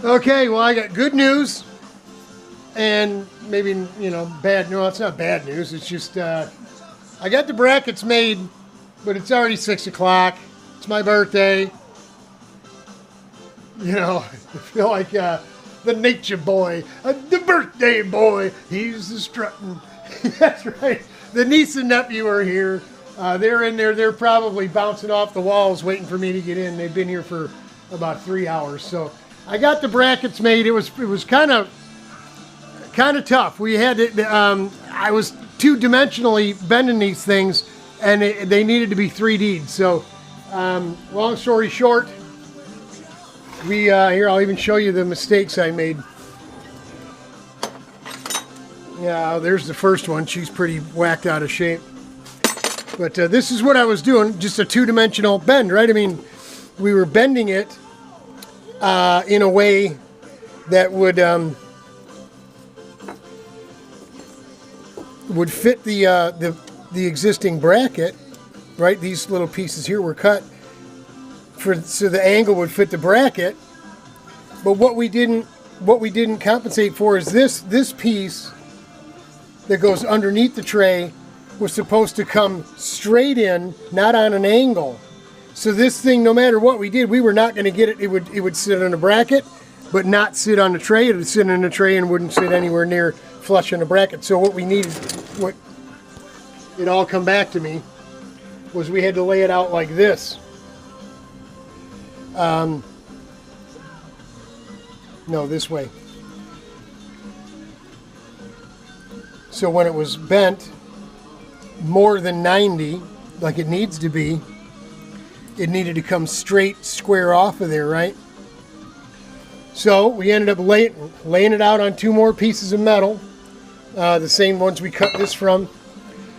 Okay, well, I got good news and maybe, you know, bad. No, it's not bad news. It's just I got the brackets made, but it's already 6 o'clock. It's my birthday. You know, I feel like the nature boy, the birthday boy. He's the strutting. That's right. The niece and nephew are here. They're in there. They're probably bouncing off the walls waiting for me to get in. They've been here for about 3 hours. So I got the brackets made. It was kind of tough. We had it. I was two-dimensionally bending these things, and they needed to be 3D'd. So long story short, here I'll even show you the mistakes I made. Yeah, there's the first one. She's pretty whacked out of shape. But this is what I was doing, just a two-dimensional bend, right? I mean, we were bending it in a way that would fit the existing bracket, right? These little pieces here were cut so the angle would fit the bracket. But what we didn't compensate for is this piece that goes underneath the tray was supposed to come straight in, not on an angle. So this thing, no matter what we did, we were not going to get it. It would sit on a bracket, but not sit on the tray. It would sit in the tray and wouldn't sit anywhere near flush on the bracket. So what we needed, what it all come back to me, was we had to lay it out like this. No, this way. So when it was bent more than 90, like it needs to be, it needed to come straight, square off of there, right? So we ended up laying it out on 2 more pieces of metal, the same ones we cut this from,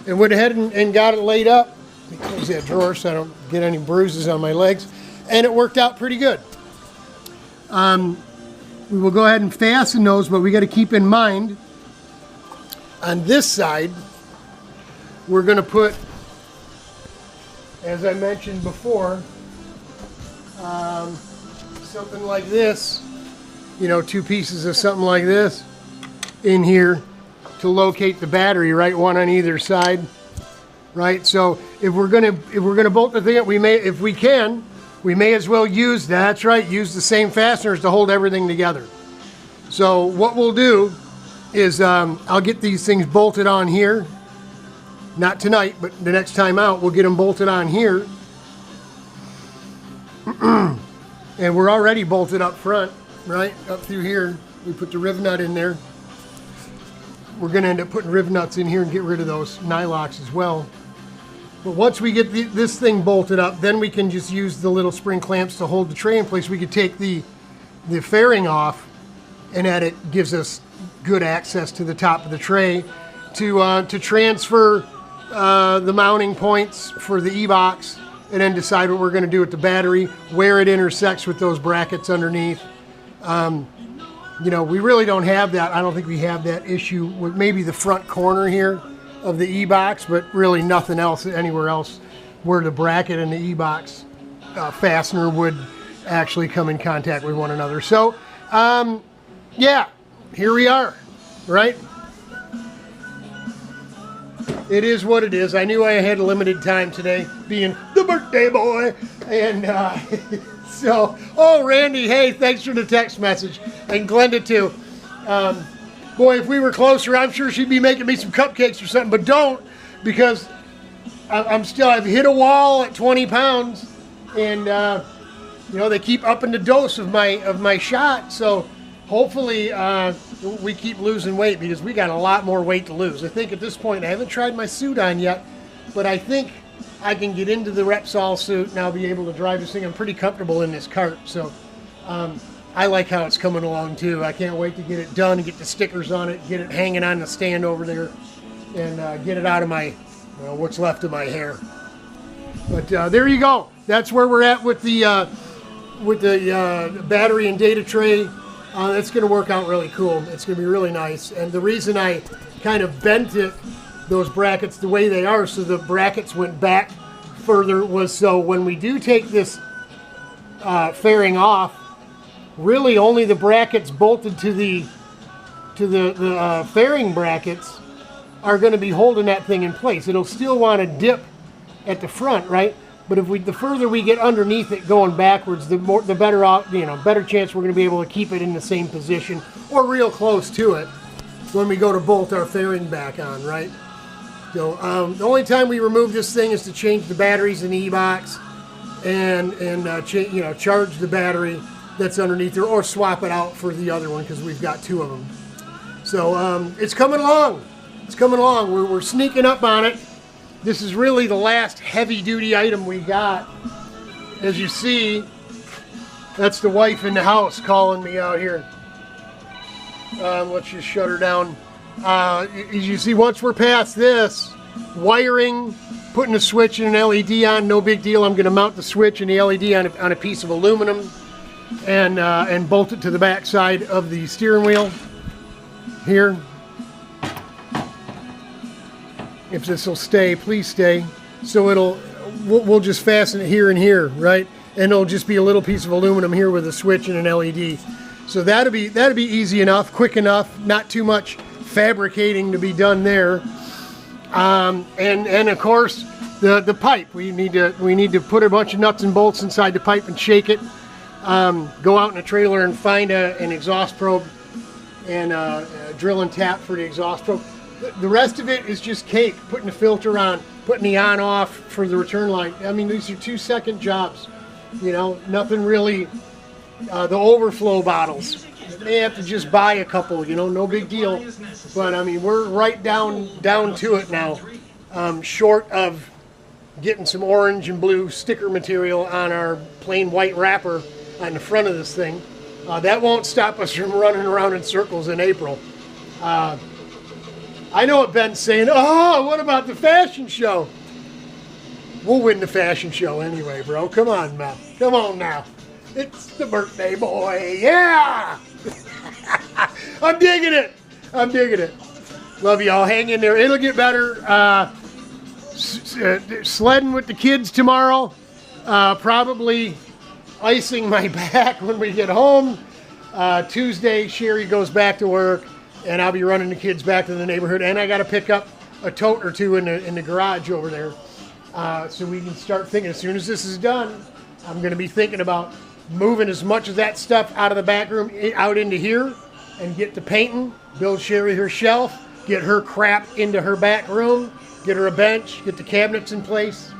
and went ahead and got it laid up. Let me close that drawer so I don't get any bruises on my legs, and it worked out pretty good. We will go ahead and fasten those, but we got to keep in mind on this side, we're going to put, as I mentioned before, something like this, you know, 2 pieces of something like this in here to locate the battery, right? One on either side, right? So if we're gonna bolt the thing up, if we can, we may as well use the same fasteners to hold everything together. So what we'll do is I'll get these things bolted on here. Not tonight, but the next time out, we'll get them bolted on here. And we're already bolted up front, right? Up through here. We put the riv nut in there. We're going to end up putting riv nuts in here and get rid of those nylocks as well. But once we get this thing bolted up, then we can just use the little spring clamps to hold the tray in place. We could take the fairing off, and it gives us good access to the top of the tray to transfer the mounting points for the ebox, and then decide what we're going to do with the battery, where it intersects with those brackets underneath. You know, we really don't have that. I don't think we have that issue with maybe the front corner here of the ebox, but really nothing else anywhere else where the bracket and the ebox fastener would actually come in contact with one another. So, yeah, here we are, right? It is what it is. I knew I had a limited time today, being the birthday boy, and so, oh, Randy, hey, thanks for the text message, and Glenda too. Boy, if we were closer, I'm sure she'd be making me some cupcakes or something, but don't, because I've hit a wall at 20 pounds, and you know, they keep upping the dose of my shot, so hopefully we keep losing weight, because we got a lot more weight to lose. I think at this point, I haven't tried my suit on yet, but I think I can get into the Repsol suit and I'll be able to drive this thing. I'm pretty comfortable in this cart, so I like how it's coming along too. I can't wait to get it done and get the stickers on it, get it hanging on the stand over there, and get it out of my, well, what's left of my hair. But there you go. That's where we're at with the battery and data tray. It's going to work out really cool. It's going to be really nice. And the reason I kind of bent those brackets the way they are, so the brackets went back further, was so when we do take this fairing off, really only the brackets bolted to the fairing brackets are going to be holding that thing in place. It'll still want to dip at the front, right? But the further we get underneath it going backwards, the better off, better chance we're going to be able to keep it in the same position or real close to it when we go to bolt our fairing back on, right? So the only time we remove this thing is to change the batteries in the ebox and charge the battery that's underneath there, or swap it out for the other one because we've got two of them. So it's coming along. It's coming along. We're sneaking up on it. This is really the last heavy-duty item we got. As you see, that's the wife in the house calling me out here. Let's just shut her down. As you see, once we're past this, wiring, putting a switch and an LED on, no big deal. I'm going to mount the switch and the LED on a piece of aluminum and bolt it to the back side of the steering wheel here. If this will stay, please stay. So we'll just fasten it here and here, right? And it'll just be a little piece of aluminum here with a switch and an LED. So that'll be easy enough, quick enough, not too much fabricating to be done there. And of course the pipe. We need to put a bunch of nuts and bolts inside the pipe and shake it. Go out in a trailer and find an exhaust probe and drill and tap for the exhaust probe. The rest of it is just cake, putting the filter on, putting the on-off for the return light. I mean, these are 2-second jobs, nothing really. The overflow bottles, you may have to just buy a couple, no big deal. But I mean, we're right down to it now, short of getting some orange and blue sticker material on our plain white wrapper on the front of this thing. That won't stop us from running around in circles in April. I know what Ben's saying. Oh, what about the fashion show? We'll win the fashion show anyway, bro. Come on, man. Come on now. It's the birthday boy. Yeah! I'm digging it. I'm digging it. Love y'all. Hang in there. It'll get better. Sledding with the kids tomorrow. Probably icing my back when we get home. Tuesday, Sherry goes back to work. And I'll be running the kids back to the neighborhood. And I got to pick up a tote or two in the garage over there. So we can start thinking, as soon as this is done, I'm going to be thinking about moving as much of that stuff out of the back room out into here and get to painting, build Sherry her shelf, get her crap into her back room, get her a bench, get the cabinets in place.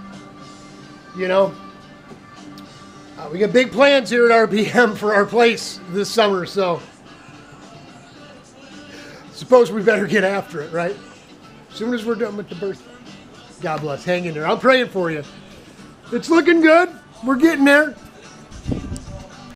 We got big plans here at RPM for our place this summer, so suppose we better get after it, right? As soon as we're done with the birthday. God bless. Hang in there. I'm praying for you. It's looking good. We're getting there.